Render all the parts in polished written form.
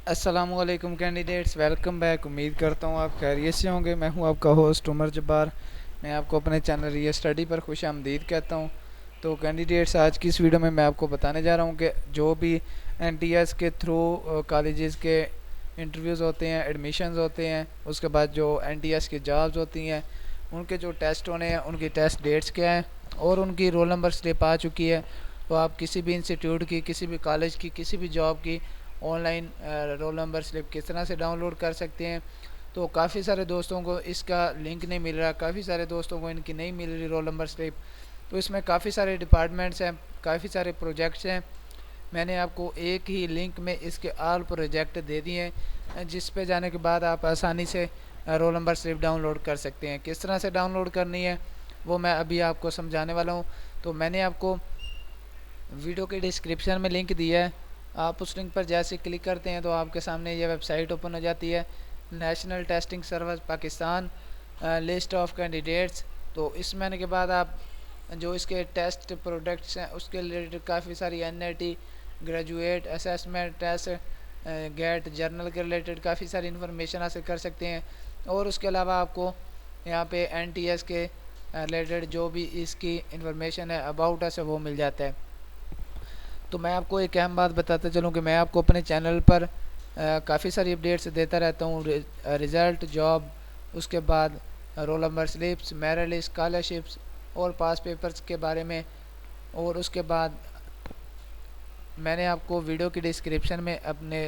अस्सलामुअलैकुम candidates, welcome back. उम्मीद करता हूँ आप खैरियत से होंगे। मैं हूँ आपका होस्ट उमर जब्बार। मैं आपको अपने चैनल रियल स्टडी पर खुश आमदीद कहता हूँ। तो कैंडिडेट्स, आज की इस वीडियो में मैं आपको बताने जा रहा हूँ कि जो भी एनटीएस के थ्रू कॉलेजेस के इंटरव्यूज़ होते हैं, एडमिशन्स होते हैं, उसके बाद जो एनटीएस की जॉब्स होती हैं, उनके जो टेस्ट होने हैं, उनकी टेस्ट डेट्स क्या हैं और उनकी रोल नंबर स्लिप आ चुकी है। तो आप किसी भी इंस्टीट्यूट की, किसी भी कॉलेज की, किसी भी जॉब की ऑनलाइन रोल नंबर स्लिप किस तरह से डाउनलोड कर सकते हैं। तो काफ़ी सारे दोस्तों को इसका लिंक नहीं मिल रहा, काफ़ी सारे दोस्तों को इनकी नहीं मिल रही रोल नंबर स्लिप। तो इसमें काफ़ी सारे डिपार्टमेंट्स हैं, काफ़ी सारे प्रोजेक्ट्स हैं। मैंने आपको एक ही लिंक में इसके ऑल प्रोजेक्ट दे दिए हैं, जिस पे जाने के बाद आप आसानी से रोल नंबर स्लिप डाउनलोड कर सकते हैं। किस तरह से डाउनलोड करनी है वो मैं अभी आपको समझाने वाला हूँ। तो मैंने आपको वीडियो के डिस्क्रिप्शन में लिंक दिया है। आप उस लिंक पर जैसे क्लिक करते हैं तो आपके सामने ये वेबसाइट ओपन हो जाती है, national testing service Pakistan, list of candidates. तो इसमें आने के बाद आप जो इसके टेस्ट प्रोडक्ट्स हैं उसके रिलेटेड काफ़ी सारी NIT graduate assessment test, GATE journal के रिलेटेड काफ़ी सारी इन्फॉर्मेशन हासिल कर सकते हैं। और उसके अलावा आपको यहाँ पे एनटीएस के रिलेटेड जो भी इसकी इन्फॉर्मेशन है अबाउट अस वो मिल जाता है। तो मैं आपको एक अहम बात बताता चलूँ कि मैं आपको अपने चैनल पर काफ़ी सारी अपडेट्स देता रहता हूँ। रिज़ल्ट, जॉब, उसके बाद roll number slips, merit list, scholarships और पास पेपर्स के बारे में। और उसके बाद मैंने आपको वीडियो की डिस्क्रिप्शन में अपने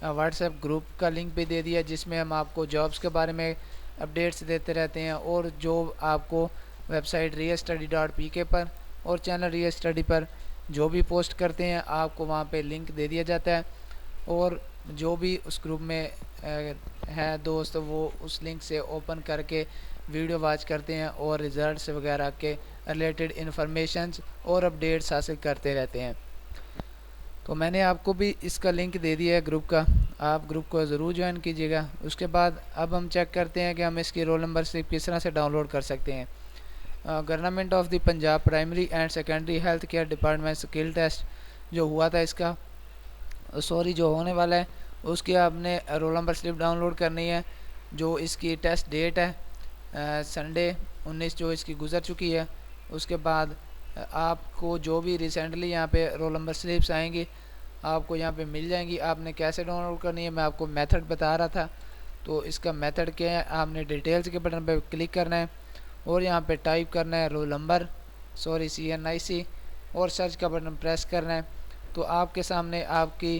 व्हाट्सएप ग्रुप का लिंक भी दे दिया, जिसमें हम आपको जॉब्स के बारे में अपडेट्स देते रहते हैं। और जो आपको वेबसाइट realstudy.pk पर और चैनल रियल स्टडी पर जो भी पोस्ट करते हैं आपको वहाँ पे लिंक दे दिया जाता है। और जो भी उस ग्रुप में हैं दोस्त, वो उस लिंक से ओपन करके वीडियो वॉच करते हैं और रिज़ल्ट्स वगैरह के रिलेटेड इन्फॉर्मेशंस और अपडेट्स हासिल करते रहते हैं। तो मैंने आपको भी इसका लिंक दे दिया है ग्रुप का, आप ग्रुप को ज़रूर ज्वाइन कीजिएगा। उसके बाद अब हम चेक करते हैं कि हम इसकी रोल नंबर स्लिप किस तरह से डाउनलोड कर सकते हैं। Government of the Punjab primary and secondary health care department skill test जो हुआ था, इसका जो होने वाला है, उसकी आपने रोल नंबर स्लिप डाउनलोड करनी है। जो इसकी टेस्ट डेट है संडे 19 जो इसकी गुजर चुकी है। उसके बाद आपको जो भी रिसेंटली यहाँ पे रोल नंबर स्लिप्स आएंगी आपको यहाँ पे मिल जाएंगी। आपने कैसे डाउनलोड करनी है मैं आपको मेथड बता रहा था। तो इसका मेथड क्या है, आपने डिटेल्स के बटन पे क्लिक करना है और यहाँ पे टाइप करना है रोल नंबर CNIC और सर्च का बटन प्रेस करना है। तो आपके सामने आपकी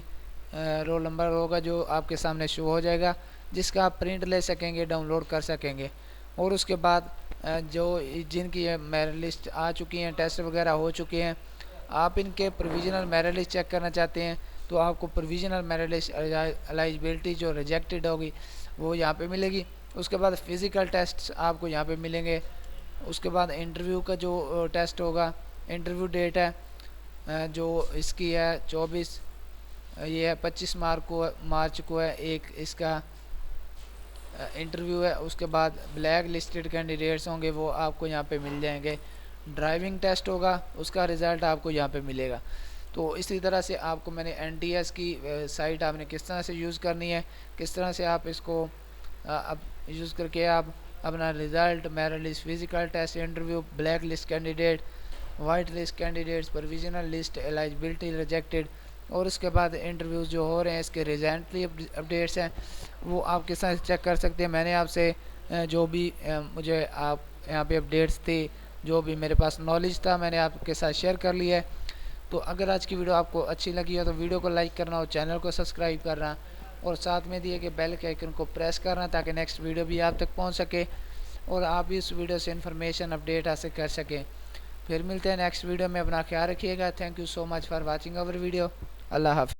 रोल नंबर होगा जो आपके सामने शो हो जाएगा, जिसका आप प्रिंट ले सकेंगे, डाउनलोड कर सकेंगे। और उसके बाद जो जिनकी मेरिट लिस्ट आ चुकी हैं, टेस्ट वगैरह हो चुके हैं, आप इनके प्रोविज़नल मेरिट लिस्ट चेक करना चाहते हैं तो आपको प्रोविज़नल मेरिट लिस्ट एलिजिबिलिटी जो रिजेक्टेड होगी वो यहाँ पे मिलेगी। उसके बाद फ़िज़िकल टेस्ट आपको यहाँ पे मिलेंगे। उसके बाद इंटरव्यू का जो टेस्ट होगा, इंटरव्यू डेट है जो इसकी है 24, ये है 25 मार्च को है एक इसका इंटरव्यू है। उसके बाद ब्लैक लिस्टेड कैंडिडेट्स होंगे वो आपको यहाँ पे मिल जाएंगे। ड्राइविंग टेस्ट होगा, उसका रिज़ल्ट आपको यहाँ पे मिलेगा। तो इसी तरह से आपको मैंने एनटीएस की साइट आपने किस तरह से यूज़ करनी है, किस तरह से आप इसको अब यूज़ करके आप अपना result, merit list, physical test, interview, black list candidate, white list candidates, provisional list, eligibility rejected और उसके बाद इंटरव्यूज़ जो हो रहे हैं इसके रिसेंटली अपडेट्स हैं वो आपके साथ चेक कर सकते हैं। मैंने आपसे जो भी मुझे आप यहाँ पे अपडेट्स थे, जो भी मेरे पास नॉलेज था, मैंने आपके साथ शेयर कर लिया है। तो अगर आज की वीडियो आपको अच्छी लगी हो तो वीडियो को लाइक करना और चैनल को सब्सक्राइब करना और साथ में दिए गए बेल के आइकन को प्रेस करना ताकि नेक्स्ट वीडियो भी आप तक पहुँच सके और आप भी इस वीडियो से इन्फॉर्मेशन अपडेट हासिल कर सकें। फिर मिलते हैं नेक्स्ट वीडियो में, अपना ख्याल रखिएगा। Thank you so much for watching our video. अल्लाह हाफ़िज़।